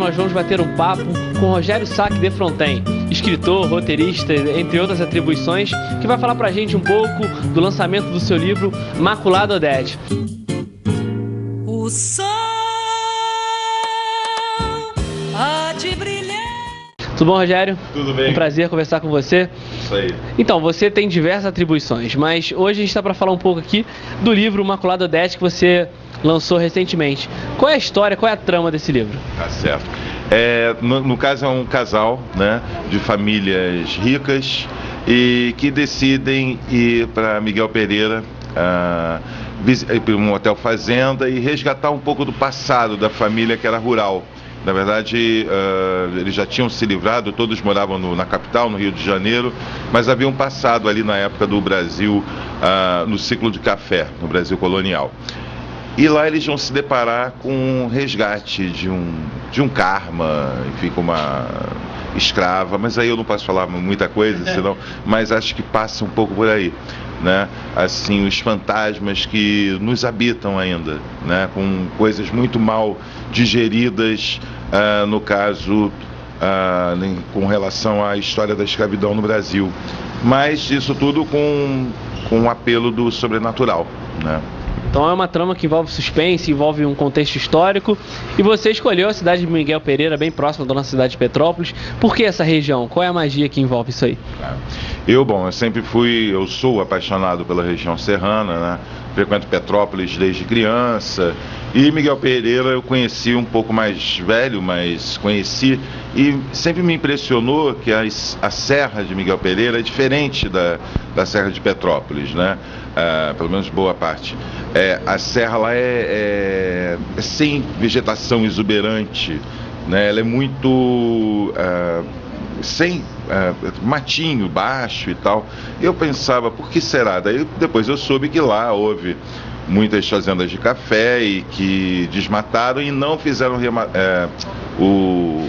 nós vamos bater um papo com Rogério Sacchi de Fronten, escritor, roteirista, entre outras atribuições, que vai falar pra gente um pouco do lançamento do seu livro Maculada Odete. O sol há de brilhar. Tudo bom, Rogério? Tudo bem. Um prazer conversar com você. Isso aí. Então, você tem diversas atribuições, mas hoje a gente está para falar um pouco aqui do livro Maculada Odete que você lançou recentemente. Qual é a história, qual é a trama desse livro? Tá certo. No caso é um casal, né, de famílias ricas e que decidem ir para Miguel Pereira, para um hotel fazenda e resgatar um pouco do passado da família que era rural. Na verdade, eles já tinham se livrado, todos moravam na capital, no Rio de Janeiro, mas haviam passado ali na época do Brasil, no ciclo de café, no Brasil colonial. E lá eles vão se deparar com um resgate de um karma, enfim, com uma escrava, mas aí eu não posso falar muita coisa, senão, mas acho que passa um pouco por aí, né? Assim, os fantasmas que nos habitam ainda, né? Com coisas muito mal digeridas, no caso, com relação à história da escravidão no Brasil, mas isso tudo com um apelo do sobrenatural, né? Então é uma trama que envolve suspense, envolve um contexto histórico. E você escolheu a cidade de Miguel Pereira, bem próxima da nossa cidade de Petrópolis. Por que essa região? Qual é a magia que envolve isso aí? Eu sou apaixonado pela região serrana, né? Frequento Petrópolis desde criança. E Miguel Pereira eu conheci um pouco mais velho, mas conheci. E sempre me impressionou que a Serra de Miguel Pereira é diferente da Serra de Petrópolis, né? Pelo menos boa parte. A serra lá é sem vegetação exuberante, né? Ela é muito sem matinho baixo e tal. Eu pensava, por que será? Daí depois eu soube que lá houve muitas fazendas de café e que desmataram e não fizeram o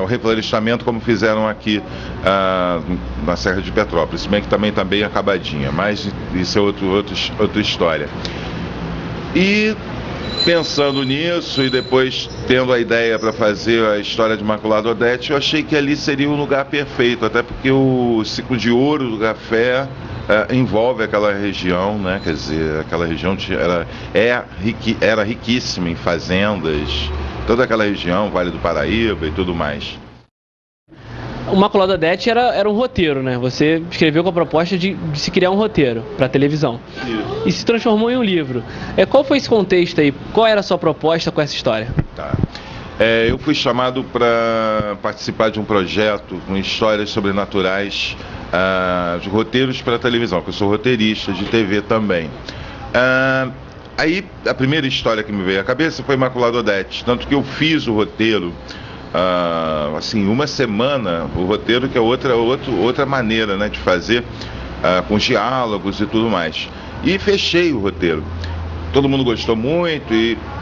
reflorestamento como fizeram aqui na Serra de Petrópolis, se bem que também está bem acabadinha, mas isso é outra história. E pensando nisso e depois tendo a ideia para fazer a história de Maculada Odete, eu achei que ali seria um lugar perfeito, até porque o ciclo de ouro do café envolve aquela região, né? Quer dizer, aquela região era riquíssima em fazendas, toda aquela região, Vale do Paraíba e tudo mais. O Maculada Odete era um roteiro, né? Você escreveu com a proposta de se criar um roteiro para televisão. Isso. E se transformou em um livro. Qual foi esse contexto aí? Qual era a sua proposta com essa história? Tá. Eu fui chamado para participar de um projeto com histórias sobrenaturais, de roteiros para televisão, porque eu sou roteirista de TV também. Aí a primeira história que me veio à cabeça foi Maculada Odete, tanto que eu fiz o roteiro assim, uma semana, o roteiro, que é outra maneira, né, de fazer, com os diálogos e tudo mais. E fechei o roteiro. Todo mundo gostou muito,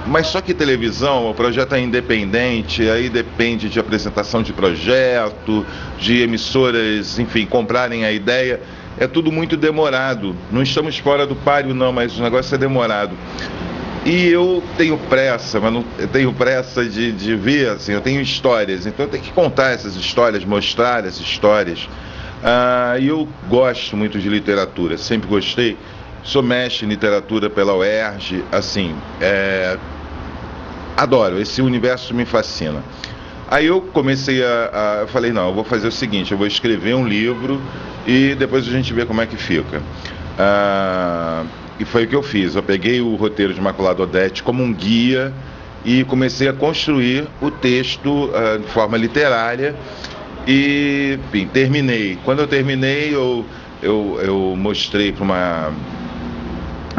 mas só que televisão, o projeto é independente, aí depende de apresentação de projeto, de emissoras, enfim, comprarem a ideia. É tudo muito demorado. Não estamos fora do páreo não, mas o negócio é demorado. E eu tenho pressa, mas não eu tenho pressa de ver, assim, eu tenho histórias, então eu tenho que contar essas histórias, mostrar essas histórias. E eu gosto muito de literatura, sempre gostei. Sou mestre em literatura pela UERJ, assim, adoro, esse universo me fascina. Aí eu comecei eu falei, não, eu vou fazer o seguinte, eu vou escrever um livro e depois a gente vê como é que fica. E foi o que eu fiz, eu peguei o roteiro de Maculada Odete como um guia e comecei a construir o texto de forma literária e, enfim, terminei. Quando eu terminei, eu mostrei para uma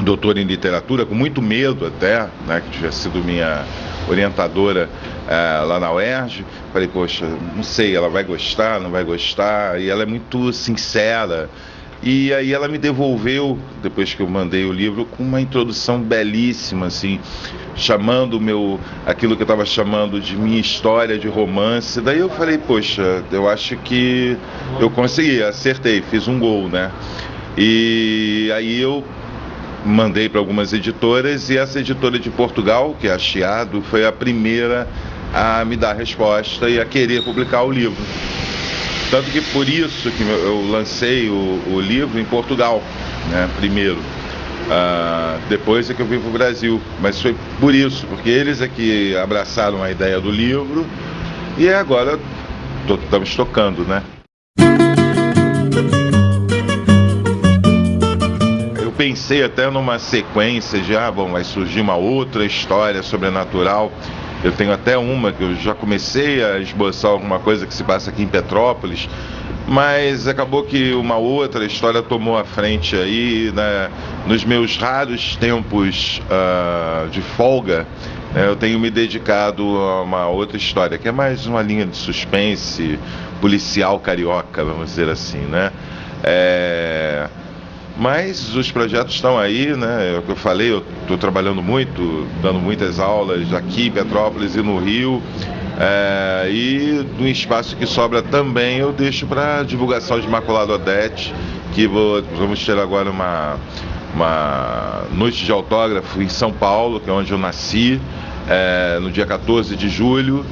doutora em literatura, com muito medo até, né, que tinha sido minha orientadora lá na UERJ. Falei, poxa, não sei, ela vai gostar, não vai gostar, e ela é muito sincera. E aí ela me devolveu, depois que eu mandei o livro, com uma introdução belíssima, assim, chamando aquilo que eu estava chamando de minha história de romance. Daí eu falei, poxa, eu acho que eu consegui, acertei, fiz um gol, né? E aí eu mandei para algumas editoras e essa editora de Portugal, que é a Chiado, foi a primeira a me dar resposta e a querer publicar o livro. Tanto que por isso que eu lancei o livro em Portugal, né, primeiro. Depois é que eu vim para o Brasil, mas foi por isso, porque eles é que abraçaram a ideia do livro e agora estamos tocando, né? Eu pensei até numa sequência de, bom, vai surgir uma outra história sobrenatural. Eu tenho até uma que eu já comecei a esboçar alguma coisa que se passa aqui em Petrópolis, mas acabou que uma outra história tomou a frente aí, né? Nos meus raros tempos de folga, né, eu tenho me dedicado a uma outra história, que é mais uma linha de suspense policial carioca, vamos dizer assim, né? Mas os projetos estão aí, né? É o que eu falei, eu estou trabalhando muito, dando muitas aulas aqui em Petrópolis e no Rio. E no espaço que sobra também eu deixo para divulgação de Imaculada Odete, que vamos ter agora uma noite de autógrafo em São Paulo, que é onde eu nasci, no dia 14 de julho.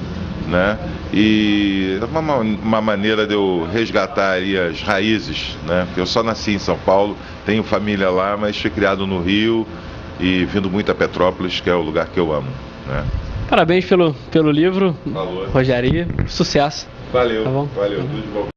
Né? E é uma maneira de eu resgatar aí as raízes, né? Porque eu só nasci em São Paulo, tenho família lá, mas fui criado no Rio e vindo muito a Petrópolis, que é o lugar que eu amo, né? Parabéns pelo livro, Falou. Rogério, sucesso. Valeu, Tá bom? valeu, tudo de bom.